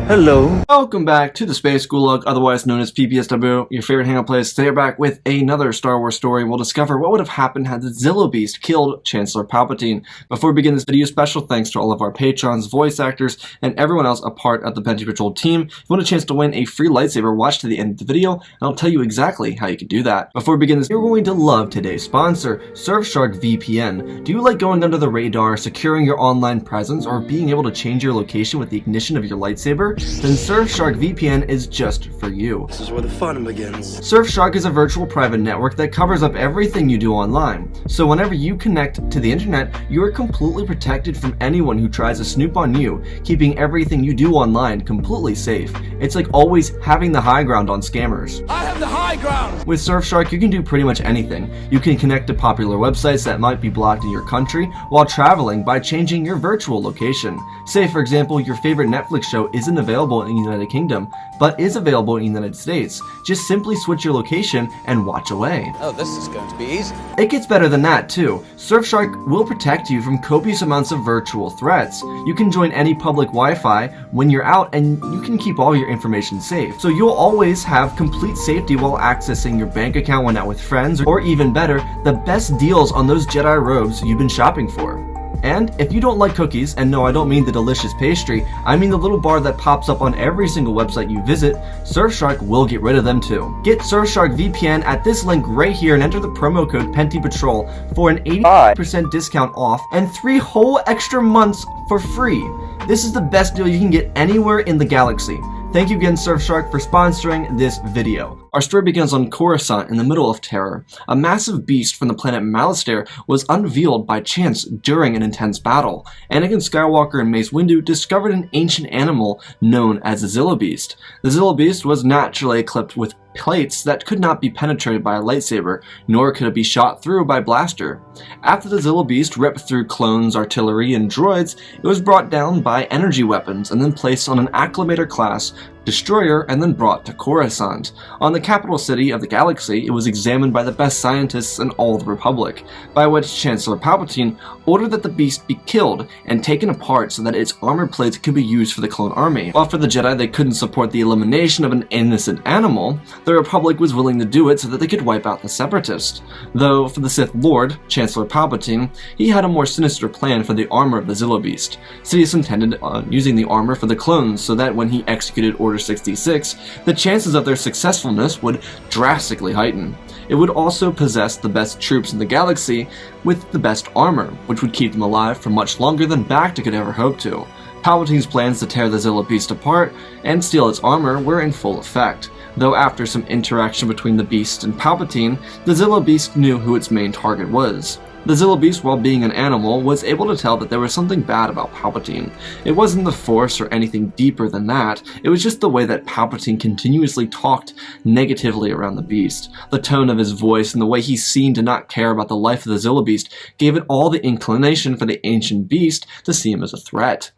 Hello. Welcome back to the Space Gulag, otherwise known as PPSW, your favorite hangout place. Today we're back with another Star Wars story. We'll discover what would have happened had the Zillow Beast killed Chancellor Palpatine. Before we begin this video, special thanks to all of our patrons, voice actors, and everyone else a part of the Pente Patrol team. If you want a chance to win a free lightsaber, watch to the end of the video, and I'll tell you exactly how you can do that. Before we begin this, you're going to love today's sponsor, Surfshark VPN. Do you like going under the radar, securing your online presence, or being able to change your location with the ignition of your lightsaber? Then Surfshark VPN is just for you. This is where the fun begins. Surfshark is a virtual private network that covers up everything you do online. So whenever you connect to the internet, you are completely protected from anyone who tries to snoop on you, keeping everything you do online completely safe. It's like always having the high ground on scammers. I have the high ground! With Surfshark, you can do pretty much anything. You can connect to popular websites that might be blocked in your country while traveling by changing your virtual location. Say, for example, your favorite Netflix show isn't available in the United Kingdom, but is available in the United States. Just simply switch your location and watch away. Oh, this is going to be easy. It gets better than that too. Surfshark will protect you from copious amounts of virtual threats. You can join any public Wi-Fi when you're out, and you can keep all your information safe. So you'll always have complete safety while accessing your bank account when out with friends, or even better, the best deals on those Jedi robes you've been shopping for. And if you don't like cookies, and no, I don't mean the delicious pastry, I mean the little bar that pops up on every single website you visit, Surfshark will get rid of them too. Get Surfshark VPN at this link right here and enter the promo code PentePatrol for an 80% discount off and 3 whole extra months for free. This is the best deal you can get anywhere in the galaxy. Thank you again, Surfshark, for sponsoring this video. Our story begins on Coruscant in the middle of terror. A massive beast from the planet Malastare was unveiled by chance during an intense battle. Anakin Skywalker and Mace Windu discovered an ancient animal known as the Zillow Beast. The Zillow Beast was naturally equipped with plates that could not be penetrated by a lightsaber, nor could it be shot through by blaster. After the Zillow Beast ripped through clones, artillery, and droids, it was brought down by energy weapons and then placed on an Acclamator class destroyer and then brought to Coruscant. On the capital city of the galaxy, it was examined by the best scientists in all the Republic, by which Chancellor Palpatine ordered that the beast be killed and taken apart so that its armor plates could be used for the clone army. While for the Jedi they couldn't support the elimination of an innocent animal, the Republic was willing to do it so that they could wipe out the Separatists. Though for the Sith Lord, Chancellor Palpatine, he had a more sinister plan for the armor of the Zillow Beast. Sidious intended on using the armor for the clones so that when he executed Order 66, the chances of their successfulness would drastically heighten. It would also possess the best troops in the galaxy with the best armor, which would keep them alive for much longer than Bacta could ever hope to. Palpatine's plans to tear the Zillow Beast apart and steal its armor were in full effect, though after some interaction between the Beast and Palpatine, the Zillow Beast knew who its main target was. The Zillow Beast, while being an animal, was able to tell that there was something bad about Palpatine. It wasn't the Force or anything deeper than that, it was just the way that Palpatine continuously talked negatively around the Beast. The tone of his voice and the way he seemed to not care about the life of the Zillow Beast gave it all the inclination for the ancient Beast to see him as a threat.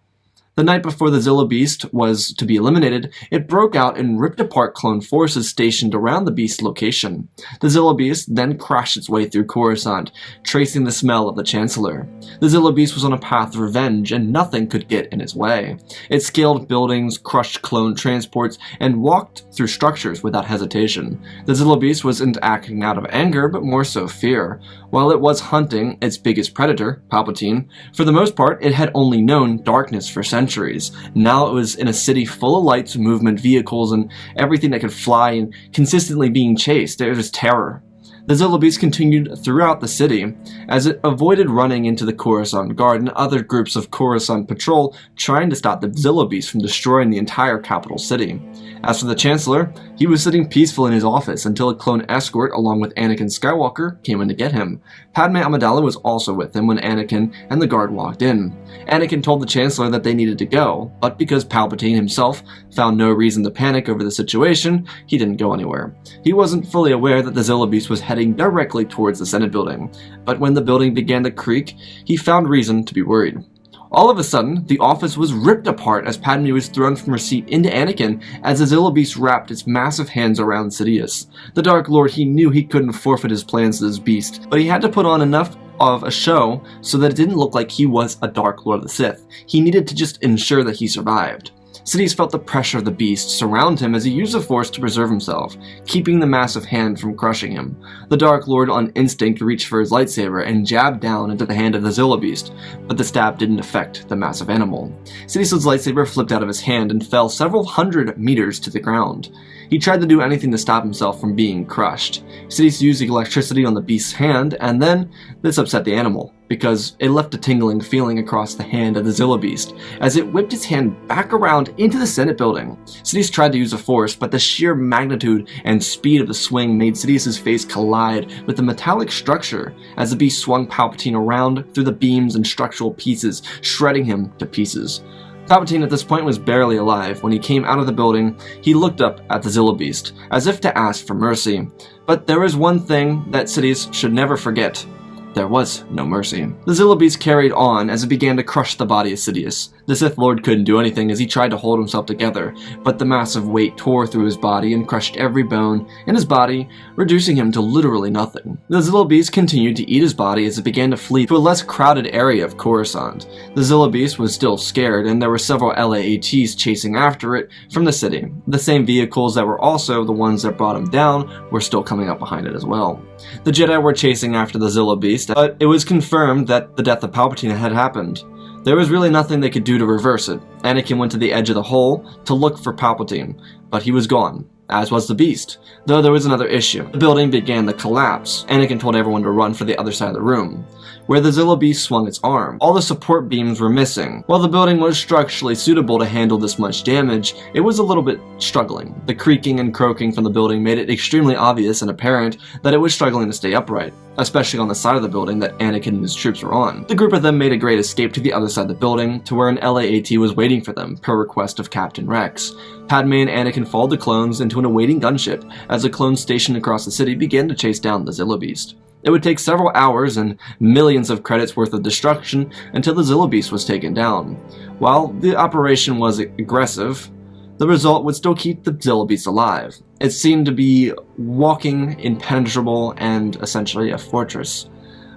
The night before the Zillow Beast was to be eliminated, it broke out and ripped apart clone forces stationed around the Beast's location. The Zillow Beast then crashed its way through Coruscant, tracing the smell of the Chancellor. The Zillow Beast was on a path of revenge, and nothing could get in its way. It scaled buildings, crushed clone transports, and walked through structures without hesitation. The Zillow Beast wasn't acting out of anger, but more so fear. While it was hunting its biggest predator, Palpatine, for the most part it had only known darkness for centuries. Now it was in a city full of lights, movement, vehicles, and everything that could fly and consistently being chased. There was terror. The Zillow Beast continued throughout the city, as it avoided running into the Coruscant Guard and other groups of Coruscant patrol trying to stop the Zillow Beast from destroying the entire capital city. As for the Chancellor, he was sitting peaceful in his office until a clone escort along with Anakin Skywalker came in to get him. Padme Amidala was also with him when Anakin and the guard walked in. Anakin told the Chancellor that they needed to go, but because Palpatine himself found no reason to panic over the situation, he didn't go anywhere. He wasn't fully aware that the Zillow Beast was heading directly towards the Senate building, but when the building began to creak, he found reason to be worried. All of a sudden, the office was ripped apart as Padme was thrown from her seat into Anakin as the Zillow Beast wrapped its massive hands around Sidious. The Dark Lord, he knew he couldn't forfeit his plans to this beast, but he had to put on enough of a show so that it didn't look like he was a Dark Lord of the Sith. He needed to just ensure that he survived. Sidious felt the pressure of the beast surround him as he used the Force to preserve himself, keeping the massive hand from crushing him. The Dark Lord on instinct reached for his lightsaber and jabbed down into the hand of the Zillow beast, but the stab didn't affect the massive animal. Sidious's lightsaber flipped out of his hand and fell several hundred meters to the ground. He tried to do anything to stop himself from being crushed. Sidious used the electricity on the beast's hand, and then this upset the animal, because it left a tingling feeling across the hand of the Zillow beast, as it whipped its hand back around into the Senate building. Sidious tried to use the Force, but the sheer magnitude and speed of the swing made Sidious's face collide with the metallic structure, as the beast swung Palpatine around through the beams and structural pieces, shredding him to pieces. Palpatine at this point was barely alive. When he came out of the building, he looked up at the Zillow beast, as if to ask for mercy. But there was one thing that Sidious should never forget. There was no mercy. The Zillow beast carried on as it began to crush the body of Sidious. The Sith Lord couldn't do anything as he tried to hold himself together, but the massive weight tore through his body and crushed every bone in his body, reducing him to literally nothing. The Zillow beast continued to eat his body as it began to flee to a less crowded area of Coruscant. The Zillow beast was still scared, and there were several LAATs chasing after it from the city. The same vehicles that were also the ones that brought him down were still coming up behind it as well. The Jedi were chasing after the Zillow beast, but it was confirmed that the death of Palpatine had happened. There was really nothing they could do to reverse it. Anakin went to the edge of the hole to look for Palpatine, but he was gone, as was the beast. Though there was another issue. The building began to collapse. Anakin told everyone to run for the other side of the room, where the Zillow beast swung its arm. All the support beams were missing. While the building was structurally suitable to handle this much damage, it was a little bit struggling. The creaking and croaking from the building made it extremely obvious and apparent that it was struggling to stay upright, especially on the side of the building that Anakin and his troops were on. The group of them made a great escape to the other side of the building, to where an LAAT was waiting for them, per request of Captain Rex. Padme and Anakin followed the clones into an awaiting gunship, as the clones stationed across the city began to chase down the Zillow beast. It would take several hours and millions of credits worth of destruction until the Zillow beast was taken down. While the operation was aggressive, the result would still keep the Zillow beast alive. It seemed to be walking impenetrable and essentially a fortress.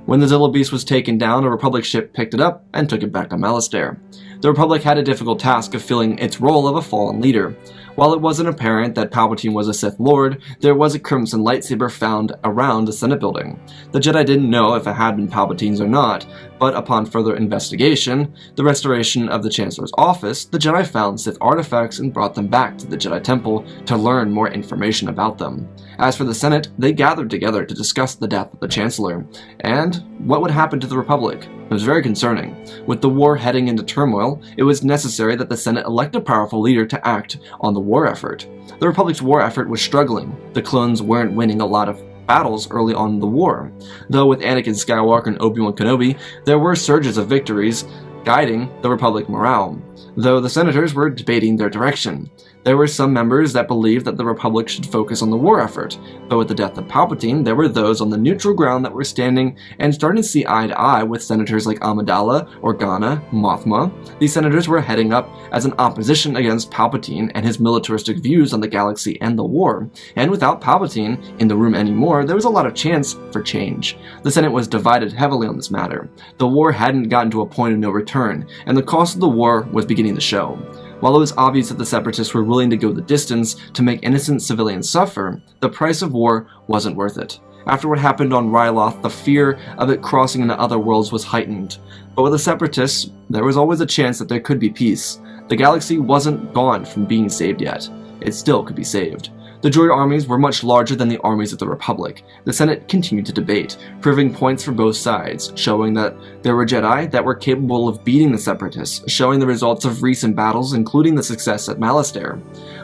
When the Zillow beast was taken down, a Republic ship picked it up and took it back to Malastare. The Republic had a difficult task of filling its role of a fallen leader. While it wasn't apparent that Palpatine was a Sith Lord, there was a crimson lightsaber found around the Senate building. The Jedi didn't know if it had been Palpatine's or not, but upon further investigation, the restoration of the Chancellor's office, the Jedi found Sith artifacts and brought them back to the Jedi Temple to learn more information about them. As for the Senate, they gathered together to discuss the death of the Chancellor, and what would happen to the Republic. It was very concerning. With the war heading into turmoil, it was necessary that the Senate elect a powerful leader to act on the war effort. The Republic's war effort was struggling. The clones weren't winning a lot of battles early on in the war. Though with Anakin Skywalker and Obi-Wan Kenobi, there were surges of victories guiding the Republic morale, though the senators were debating their direction. There were some members that believed that the Republic should focus on the war effort, but with the death of Palpatine, there were those on the neutral ground that were standing and starting to see eye to eye with senators like Amidala, Organa, Mothma. These senators were heading up as an opposition against Palpatine and his militaristic views on the galaxy and the war, and without Palpatine in the room anymore, there was a lot of chance for change. The Senate was divided heavily on this matter. The war hadn't gotten to a point of no return, and the cost of the war was beginning to show. While it was obvious that the Separatists were willing to go the distance to make innocent civilians suffer, the price of war wasn't worth it. After what happened on Ryloth, the fear of it crossing into other worlds was heightened. But with the Separatists, there was always a chance that there could be peace. The galaxy wasn't gone from being saved yet. It still could be saved. The Droid armies were much larger than the armies of the Republic. The Senate continued to debate, proving points for both sides, showing that there were Jedi that were capable of beating the Separatists, showing the results of recent battles, including the success at Malastare.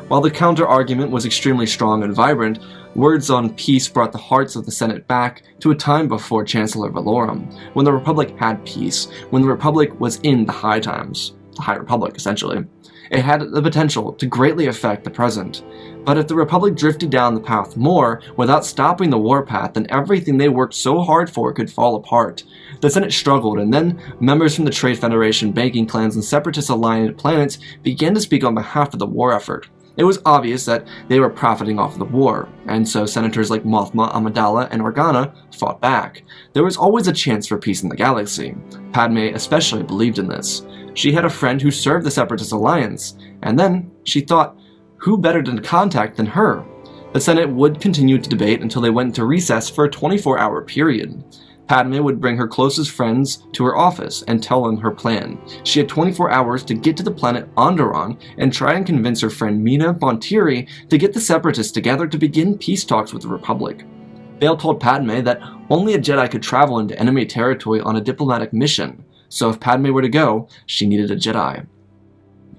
While the counter-argument was extremely strong and vibrant, words on peace brought the hearts of the Senate back to a time before Chancellor Valorum, when the Republic had peace, when the Republic was in the High Times, the High Republic essentially. It had the potential to greatly affect the present. But if the Republic drifted down the path more, without stopping the warpath, then everything they worked so hard for could fall apart. The Senate struggled, and then members from the Trade Federation, banking clans, and separatist-aligned planets began to speak on behalf of the war effort. It was obvious that they were profiting off the war, and so senators like Mothma, Amidala, and Organa fought back. There was always a chance for peace in the galaxy. Padme especially believed in this. She had a friend who served the Separatist Alliance, and then she thought, who better to contact than her? The Senate would continue to debate until they went into recess for a 24-hour period. Padme would bring her closest friends to her office and tell them her plan. She had 24 hours to get to the planet Onderon and try and convince her friend Mina Bontiri to get the Separatists together to begin peace talks with the Republic. Bail told Padme that only a Jedi could travel into enemy territory on a diplomatic mission, so if Padme were to go, she needed a Jedi.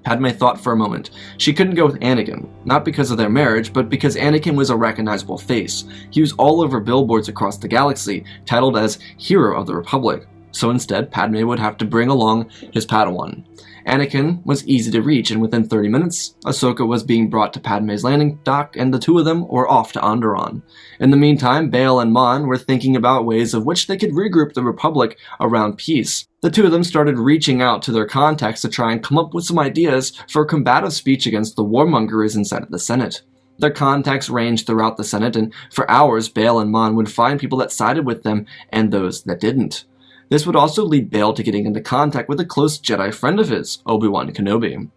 Padme thought for a moment. She couldn't go with Anakin, not because of their marriage, but because Anakin was a recognizable face. He was all over billboards across the galaxy, titled as Hero of the Republic. So instead, Padme would have to bring along his Padawan. Anakin was easy to reach, and within 30 minutes, Ahsoka was being brought to Padme's landing dock, and the two of them were off to Onderon. In the meantime, Bail and Mon were thinking about ways of which they could regroup the Republic around peace. The two of them started reaching out to their contacts to try and come up with some ideas for a combative speech against the warmongers inside of the Senate. Their contacts ranged throughout the Senate, and for hours, Bail and Mon would find people that sided with them and those that didn't. This would also lead Bail to getting into contact with a close Jedi friend of his, Obi-Wan Kenobi.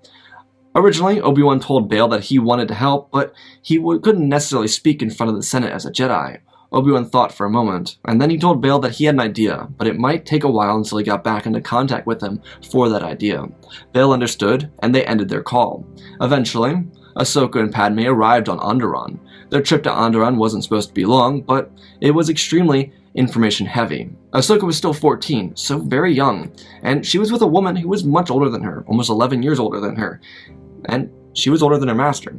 Originally, Obi-Wan told Bail that he wanted to help, but he couldn't necessarily speak in front of the Senate as a Jedi. Obi-Wan thought for a moment, and then he told Bail that he had an idea, but it might take a while until he got back into contact with him for that idea. Bail understood, and they ended their call. Eventually, Ahsoka and Padme arrived on Onderon. Their trip to Onderon wasn't supposed to be long, but it was extremely information heavy. Ahsoka was still 14, so very young, and she was with a woman who was much older than her, almost 11 years older than her, and she was older than her master,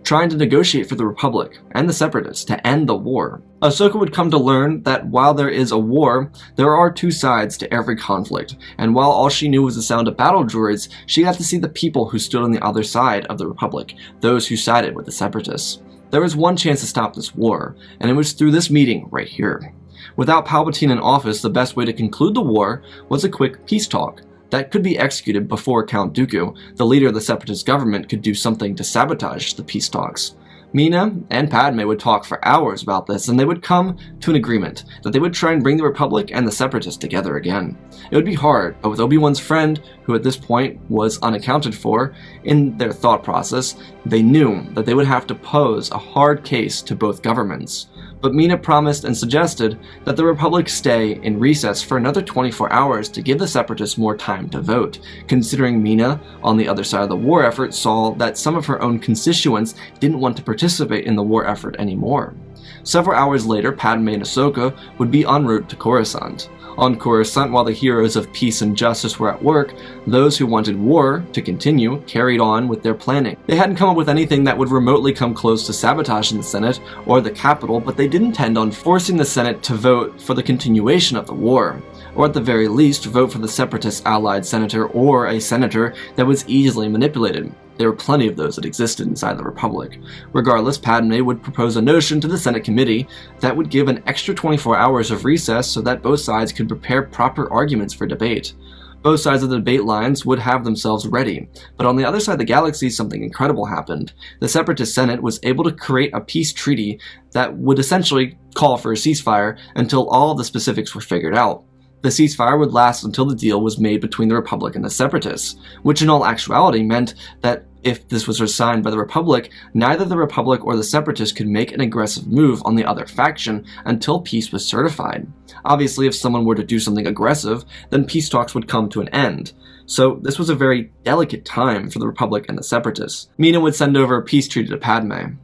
trying to negotiate for the Republic and the Separatists to end the war. Ahsoka would come to learn that while there is a war, there are two sides to every conflict, and while all she knew was the sound of battle droids, she got to see the people who stood on the other side of the Republic, those who sided with the Separatists. There was one chance to stop this war, and it was through this meeting right here. Without Palpatine in office, the best way to conclude the war was a quick peace talk that could be executed before Count Dooku, the leader of the Separatist government, could do something to sabotage the peace talks. Mina and Padme would talk for hours about this, and they would come to an agreement that they would try and bring the Republic and the Separatists together again. It would be hard, but with Obi-Wan's friend, who at this point was unaccounted for in their thought process, they knew that they would have to pose a hard case to both governments. But Mina promised and suggested that the Republic stay in recess for another 24 hours to give the Separatists more time to vote, considering Mina, on the other side of the war effort, saw that some of her own constituents didn't want to participate in the war effort anymore. Several hours later, Padme and Ahsoka would be en route to Coruscant. On Coruscant, while the heroes of peace and justice were at work, those who wanted war to continue carried on with their planning. They hadn't come up with anything that would remotely come close to sabotaging the Senate or the Capitol, but they did intend on forcing the Senate to vote for the continuation of the war, or at the very least vote for the Separatist allied senator or a senator that was easily manipulated. There were plenty of those that existed inside the Republic. Regardless, Padme would propose a notion to the Senate committee that would give an extra 24 hours of recess so that both sides could prepare proper arguments for debate. Both sides of the debate lines would have themselves ready, but on the other side of the galaxy, something incredible happened. The Separatist Senate was able to create a peace treaty that would essentially call for a ceasefire until all of the specifics were figured out. The ceasefire would last until the deal was made between the Republic and the Separatists, which in all actuality meant that if this was signed by the Republic, neither the Republic or the Separatists could make an aggressive move on the other faction until peace was certified. Obviously, if someone were to do something aggressive, then peace talks would come to an end. So this was a very delicate time for the Republic and the Separatists. Mina would send over a peace treaty to Padme.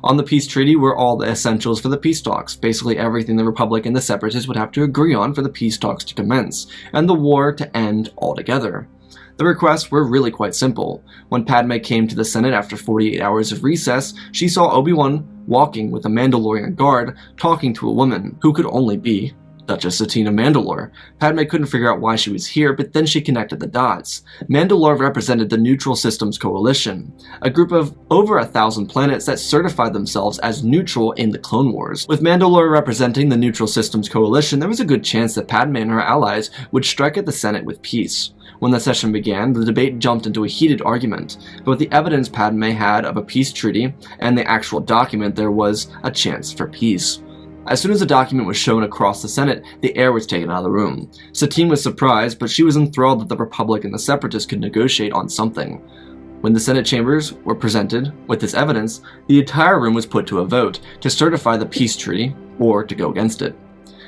On the peace treaty were all the essentials for the peace talks, basically everything the Republic and the Separatists would have to agree on for the peace talks to commence, and the war to end altogether. The requests were really quite simple. When Padme came to the Senate after 48 hours of recess, she saw Obi-Wan walking with a Mandalorian guard, talking to a woman, who could only be Duchess Satine of Mandalore. Padme couldn't figure out why she was here, but then she connected the dots. Mandalore represented the Neutral Systems Coalition, a group of over 1,000 planets that certified themselves as neutral in the Clone Wars. With Mandalore representing the Neutral Systems Coalition, there was a good chance that Padme and her allies would strike at the Senate with peace. When the session began, the debate jumped into a heated argument, but with the evidence Padme had of a peace treaty and the actual document, there was a chance for peace. As soon as the document was shown across the Senate, the air was taken out of the room. Satine was surprised, but she was enthralled that the Republic and the Separatists could negotiate on something. When the Senate chambers were presented with this evidence, the entire room was put to a vote to certify the peace treaty or to go against it.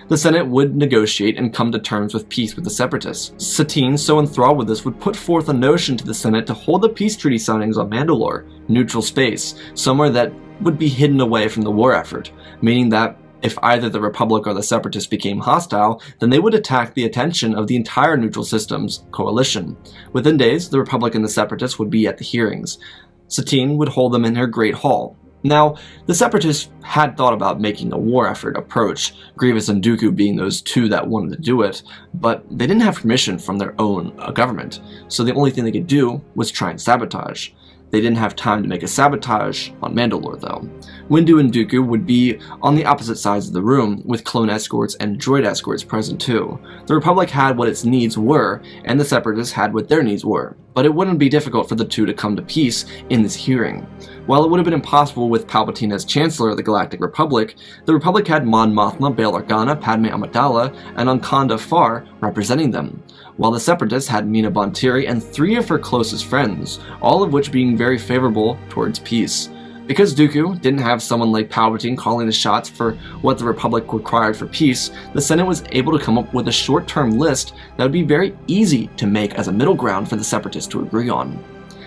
The Senate would negotiate and come to terms with peace with the Separatists. Satine, so enthralled with this, would put forth a notion to the Senate to hold the peace treaty signings on Mandalore, neutral space, somewhere that would be hidden away from the war effort, meaning that if either the Republic or the Separatists became hostile, then they would attack the attention of the entire neutral systems coalition. Within days, the Republic and the Separatists would be at the hearings. Satine would hold them in her Great Hall. Now, the Separatists had thought about making a war effort approach, Grievous and Dooku being those two that wanted to do it, but they didn't have permission from their own government, so the only thing they could do was try and sabotage. They didn't have time to make a sabotage on Mandalore, though. Windu and Dooku would be on the opposite sides of the room, with clone escorts and droid escorts present too. The Republic had what its needs were, and the Separatists had what their needs were, but it wouldn't be difficult for the two to come to peace in this hearing. While it would have been impossible with Palpatine as Chancellor of the Galactic Republic, the Republic had Mon Mothma, Bail Organa, Padme Amidala, and Onkanda Farr representing them, while the Separatists had Mina Bonteri and 3 of her closest friends, all of which being very favorable towards peace. Because Dooku didn't have someone like Palpatine calling the shots for what the Republic required for peace, the Senate was able to come up with a short-term list that would be very easy to make as a middle ground for the Separatists to agree on.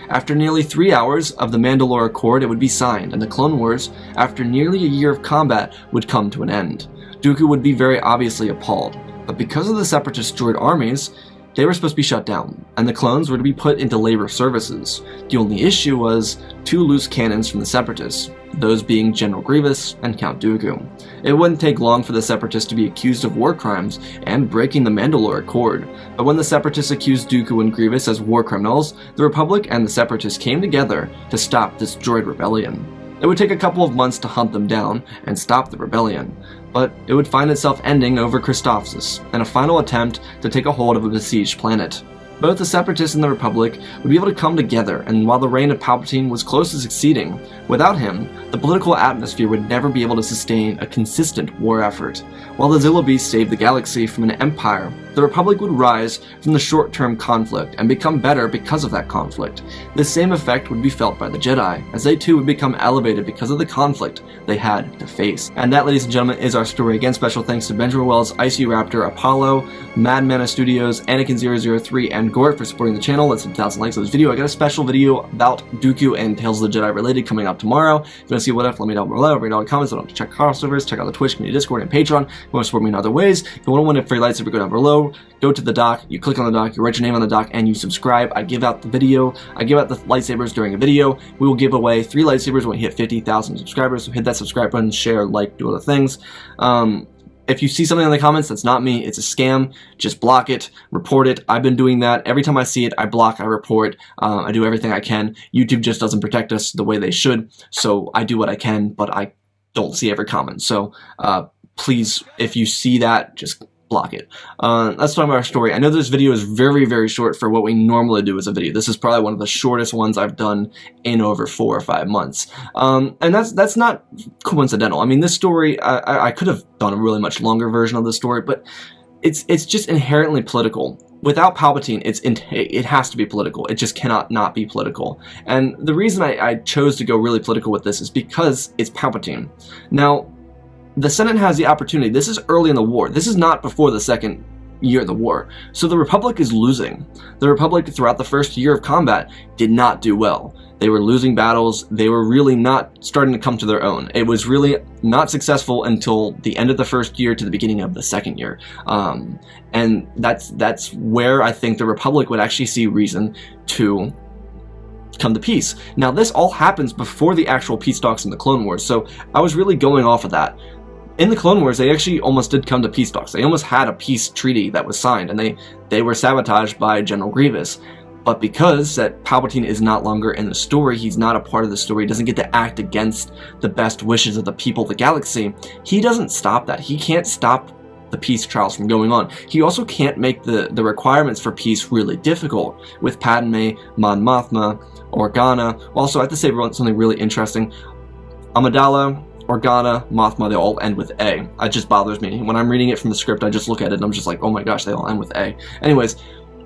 After nearly 3 hours of the Mandalore Accord, it would be signed, and the Clone Wars, after nearly a year of combat, would come to an end. Dooku would be very obviously appalled, but because of the Separatist droid armies, they were supposed to be shut down, and the clones were to be put into labor services. The only issue was 2 loose cannons from the Separatists, those being General Grievous and Count Dooku. It wouldn't take long for the Separatists to be accused of war crimes and breaking the Mandalore Accord, but when the Separatists accused Dooku and Grievous as war criminals, the Republic and the Separatists came together to stop this droid rebellion. It would take a couple of months to hunt them down and stop the rebellion, but it would find itself ending over Christophsis, and a final attempt to take a hold of a besieged planet. Both the Separatists and the Republic would be able to come together, and while the reign of Palpatine was close to succeeding, without him, the political atmosphere would never be able to sustain a consistent war effort. While the Zillow Beast saved the galaxy from an empire, the Republic would rise from the short-term conflict and become better because of that conflict. The same effect would be felt by the Jedi, as they too would become elevated because of the conflict they had to face. And that, ladies and gentlemen, is our story. Again, special thanks to Benjamin Wells, Icy Raptor, Apollo, Mad Mana Studios, Anakin003, and Gort for supporting the channel. Let's hit 1,000 likes on this video. I got a special video about Dooku and Tales of the Jedi related coming up tomorrow. If you want to see what if, let me know below. Read all the comments. Don't check crossovers. Check out the Twitch community, Discord, and Patreon. If you want to support me in other ways, if you want to win a free lightsaber, go down below. Go to the doc. You click on the doc. You write your name on the doc, and you subscribe. I give out the video. I give out the lightsabers during a video. We will give away 3 lightsabers when we hit 50,000 subscribers. So hit that subscribe button, share, like, do other things. If you see something in the comments that's not me, it's a scam, just block it, report it. I've been doing that. Every time I see it, I block, I report, I do everything I can. YouTube just doesn't protect us the way they should, so I do what I can, but I don't see every comment. So please, if you see that, just block it. Let's talk about our story. I know this video is very, very short for what we normally do as a video. This is probably one of the shortest ones I've done in over 4 or 5 months. And that's not coincidental. I mean, this story, I could have done a really much longer version of the story, but it's just inherently political. Without Palpatine, it has to be political. It just cannot not be political. And the reason I chose to go really political with this is because it's Palpatine. Now, the Senate has the opportunity. This is early in the war. This is not before the second year of the war. So the Republic is losing. The Republic, throughout the first year of combat, did not do well. They were losing battles. They were really not starting to come to their own. It was really not successful until the end of the first year to the beginning of the second year. And that's where I think the Republic would actually see reason to come to peace. Now, this all happens before the actual peace talks in the Clone Wars, so I was really going off of that. In the Clone Wars, they actually almost did come to peace talks. They almost had a peace treaty that was signed, and they were sabotaged by General Grievous. But because that Palpatine is not longer in the story, he's not a part of the story, he doesn't get to act against the best wishes of the people of the galaxy, he doesn't stop that. He can't stop the peace trials from going on. He also can't make the requirements for peace really difficult with Padme, Mon Mothma, Organa. Also, I have to say something really interesting. Amidala, Organa, Mothma, they all end with A. It just bothers me. When I'm reading it from the script, I just look at it and I'm just like, oh my gosh, they all end with A. Anyways,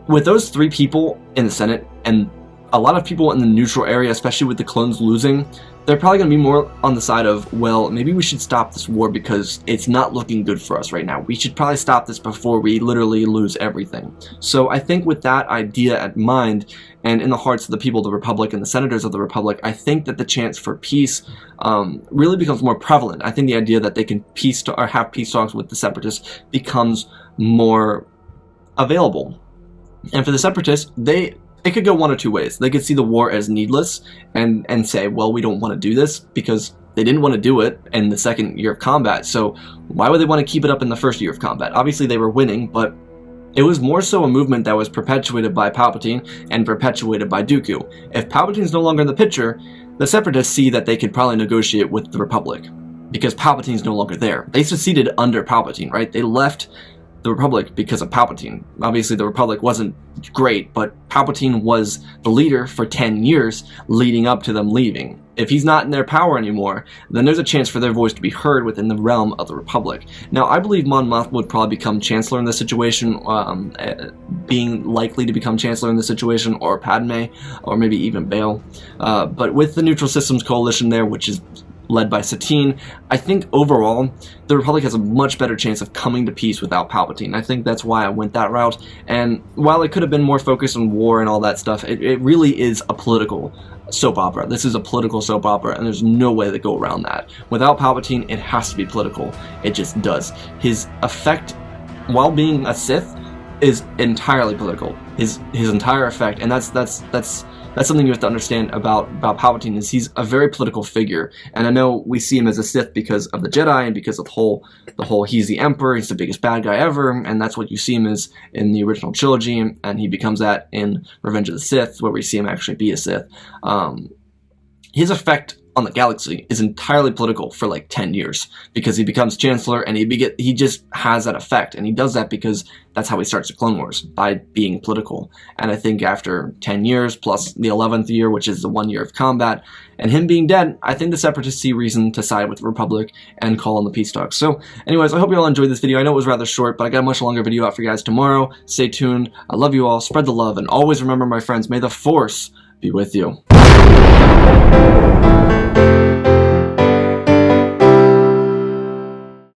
with those 3 people in the Senate, and a lot of people in the neutral area, especially with the clones losing, they're probably going to be more on the side of, well, maybe we should stop this war because it's not looking good for us right now. We should probably stop this before we literally lose everything. So I think with that idea at mind, and in the hearts of the people of the Republic and the senators of the Republic, I think that the chance for peace really becomes more prevalent. I think the idea that they can have peace talks with the Separatists becomes more available. And for the Separatists, it could go one or two ways. They could see the war as needless and say, well, we don't want to do this because they didn't want to do it in the second year of combat, so why would they want to keep it up in the first year of combat? Obviously they were winning, but it was more so a movement that was perpetuated by Palpatine and perpetuated by Dooku. If Palpatine's no longer in the picture, the Separatists see that they could probably negotiate with the Republic because Palpatine's no longer there. They seceded under Palpatine, right? They left the Republic because of Palpatine. Obviously the Republic wasn't great, but Palpatine was the leader for 10 years leading up to them leaving. If he's not in their power anymore, then there's a chance for their voice to be heard within the realm of the Republic. Now, I believe Mon Mothma would probably become Chancellor in this situation, being likely to become Chancellor in this situation, or Padme, or maybe even Bail. But with the Neutral Systems Coalition there, which is led by Satine, I think overall the Republic has a much better chance of coming to peace without Palpatine. I think that's why I went that route, and while it could have been more focused on war and all that stuff, it really is a political soap opera. This is a political soap opera, and there's no way to go around that. Without Palpatine, it has to be political. It just does. His effect, while being a Sith, is entirely political. His entire effect, and that's something you have to understand about Palpatine, is he's a very political figure. And I know we see him as a Sith because of the Jedi and because of the whole he's the Emperor, he's the biggest bad guy ever, and that's what you see him as in the original trilogy, and he becomes that in Revenge of the Sith, where we see him actually be a Sith. His effect on the galaxy is entirely political for like 10 years because he becomes Chancellor, and he just has that effect, and he does that because that's how he starts the Clone Wars, by being political. And I think after 10 years plus the 11th year, which is the 1 year of combat, and him being dead, I think the Separatists see reason to side with the Republic and call on the peace talks. So anyways, I hope you all enjoyed this video. I know it was rather short, but I got a much longer video out for you guys tomorrow. Stay tuned. I love you all. Spread the love, and always remember, my friends, may the Force be with you.